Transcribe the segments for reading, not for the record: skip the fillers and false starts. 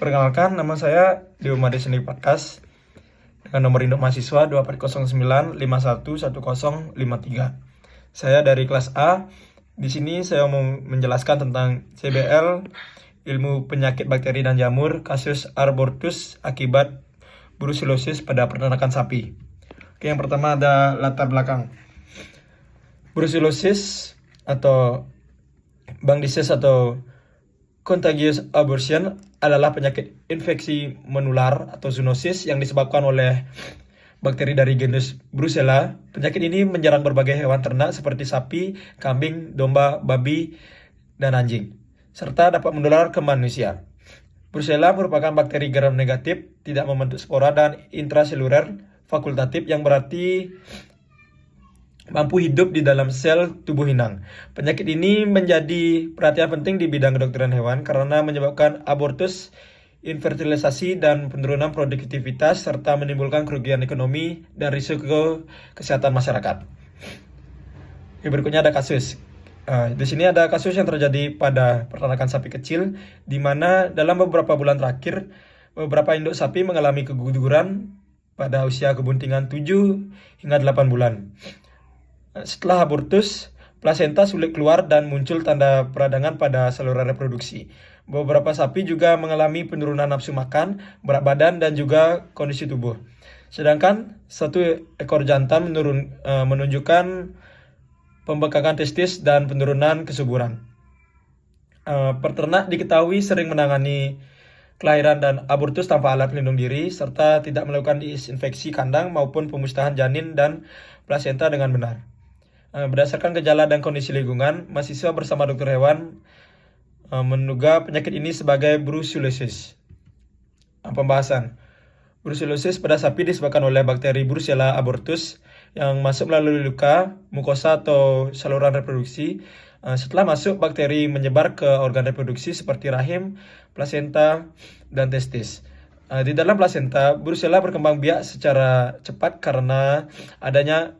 Perkenalkan, nama saya Dio Madeseni Patkas dengan nomor induk mahasiswa 2409511053. Saya dari kelas A. Di sini saya mau menjelaskan tentang CBL, ilmu penyakit bakteri dan jamur, kasus abortus akibat brucellosis pada peternakan sapi. Oke, yang pertama ada latar belakang. Brucellosis atau Bang disease atau contagious abortion adalah penyakit infeksi menular atau zoonosis yang disebabkan oleh bakteri dari genus Brucella. Penyakit ini menyerang berbagai hewan ternak seperti sapi, kambing, domba, babi, dan anjing, serta dapat menular ke manusia. Brucella merupakan bakteri gram negatif, tidak membentuk spora dan intraseluler fakultatif yang berarti mampu hidup di dalam sel tubuh inang. Penyakit ini menjadi perhatian penting di bidang kedokteran hewan karena menyebabkan abortus, infertilisasi, dan penurunan produktivitas serta menimbulkan kerugian ekonomi dan risiko kesehatan masyarakat. Berikutnya ada kasus. Di sini ada kasus yang terjadi pada peternakan sapi kecil, di mana dalam beberapa bulan terakhir beberapa induk sapi mengalami keguguran pada usia kebuntingan 7 hingga 8 bulan. Setelah abortus, plasenta sulit keluar dan muncul tanda peradangan pada saluran reproduksi. Beberapa sapi juga mengalami penurunan nafsu makan, berat badan, dan juga kondisi tubuh. Sedangkan satu ekor jantan menunjukkan pembengkakan testis dan penurunan kesuburan. Peternak diketahui sering menangani kelahiran dan abortus tanpa alat pelindung diri, serta tidak melakukan disinfeksi kandang maupun pemusnahan janin dan plasenta dengan benar. Berdasarkan gejala dan kondisi lingkungan, mahasiswa bersama dokter hewan menduga penyakit ini sebagai brucellosis. Pembahasan. Brucellosis pada sapi disebabkan oleh bakteri Brucella abortus yang masuk melalui luka, mukosa atau saluran reproduksi. Setelah masuk, bakteri menyebar ke organ reproduksi seperti rahim, plasenta, dan testis. Di dalam plasenta, Brucella berkembang biak secara cepat karena adanya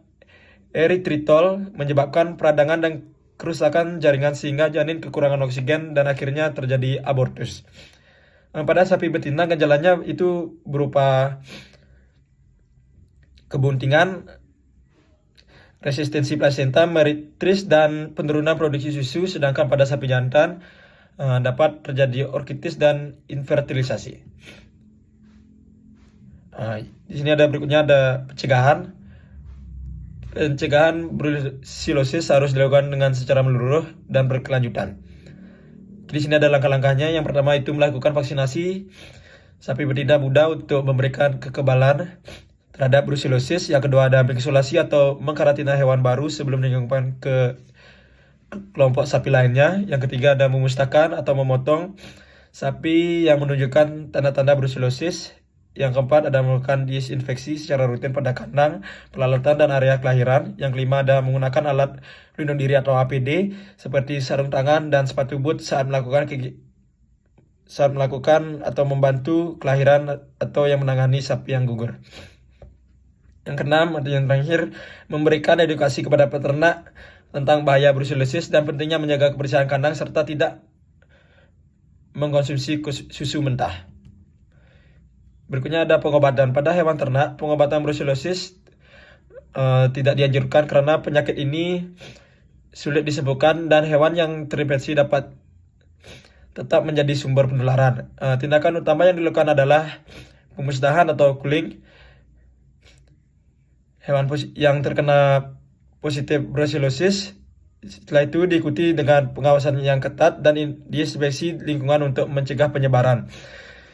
eritritol menyebabkan peradangan dan kerusakan jaringan sehingga janin kekurangan oksigen dan akhirnya terjadi abortus. Pada sapi betina gejalanya itu berupa kebuntingan, resistensi plasenta, meritris, dan penurunan produksi susu, sedangkan pada sapi jantan dapat terjadi orkitis dan infertilisasi. Di sini berikutnya ada pencegahan. Pencegahan brucellosis harus dilakukan dengan secara menyeluruh dan berkelanjutan. Di sini ada langkah-langkahnya. Yang pertama itu melakukan vaksinasi sapi betina muda untuk memberikan kekebalan terhadap brucellosis. Yang kedua ada mengisolasi atau mengkarantina hewan baru sebelum dikembangkan ke kelompok sapi lainnya. Yang ketiga ada memusnahkan atau memotong sapi yang menunjukkan tanda-tanda brucellosis. Yang keempat ada melakukan disinfeksi secara rutin pada kandang, peralatan, dan area kelahiran. Yang kelima ada menggunakan alat pelindung diri atau APD seperti sarung tangan dan sepatu boot saat melakukan atau membantu kelahiran atau yang menangani sapi yang gugur. Yang keenam atau yang terakhir, memberikan edukasi kepada peternak tentang bahaya brucellosis dan pentingnya menjaga kebersihan kandang serta tidak mengkonsumsi susu mentah. Berikutnya ada pengobatan. Pada hewan ternak, pengobatan brucellosis tidak dianjurkan karena penyakit ini sulit disembuhkan dan hewan yang terinfeksi dapat tetap menjadi sumber penularan. Tindakan utama yang dilakukan adalah pemusnahan atau culling hewan yang terkena positif brucellosis. Setelah itu diikuti dengan pengawasan yang ketat dan diinspeksi lingkungan untuk mencegah penyebaran.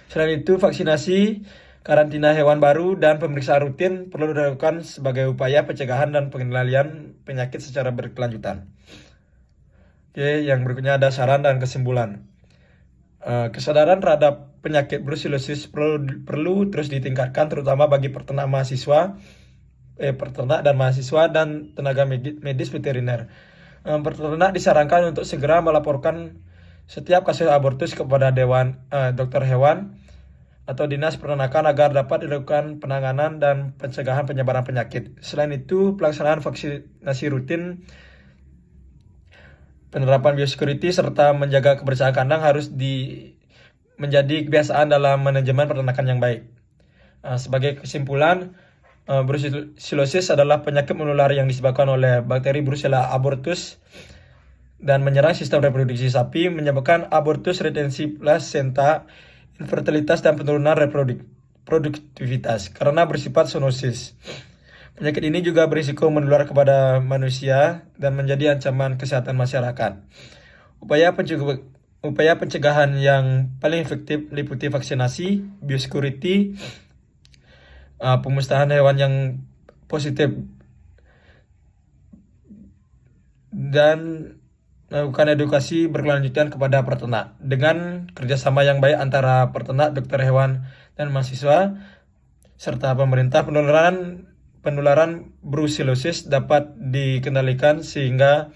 Selain itu, vaksinasi, karantina hewan baru, dan pemeriksaan rutin perlu dilakukan sebagai upaya pencegahan dan pengendalian penyakit secara berkelanjutan. Oke, yang berikutnya ada saran dan kesimpulan. Kesadaran terhadap penyakit brucellosis perlu terus ditingkatkan, terutama bagi peternak dan mahasiswa dan tenaga medis veteriner. Peternak disarankan untuk segera melaporkan setiap kasus abortus kepada Dewan Dokter Hewan atau Dinas Peternakan agar dapat dilakukan penanganan dan pencegahan penyebaran penyakit. Selain itu, pelaksanaan vaksinasi rutin, penerapan biosecurity, serta menjaga kebersihan kandang harus menjadi kebiasaan dalam manajemen peternakan yang baik. Sebagai kesimpulan, brucellosis adalah penyakit menular yang disebabkan oleh bakteri Brucella abortus dan menyerang sistem reproduksi sapi, menyebabkan abortus, retensi plasenta, infertilitas, dan penurunan produktivitas karena bersifat zoonosis. Penyakit ini juga berisiko menular kepada manusia dan menjadi ancaman kesehatan masyarakat. Upaya pencegahan yang paling efektif meliputi vaksinasi, biosecurity, pemusnahan hewan yang positif, dan melakukan edukasi berkelanjutan kepada peternak. Dengan kerjasama yang baik antara peternak, dokter hewan, dan mahasiswa, serta pemerintah, penularan brucellosis dapat dikendalikan sehingga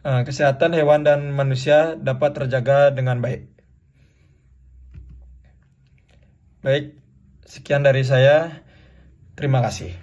kesehatan hewan dan manusia dapat terjaga dengan baik. Baik, sekian dari saya. Terima kasih.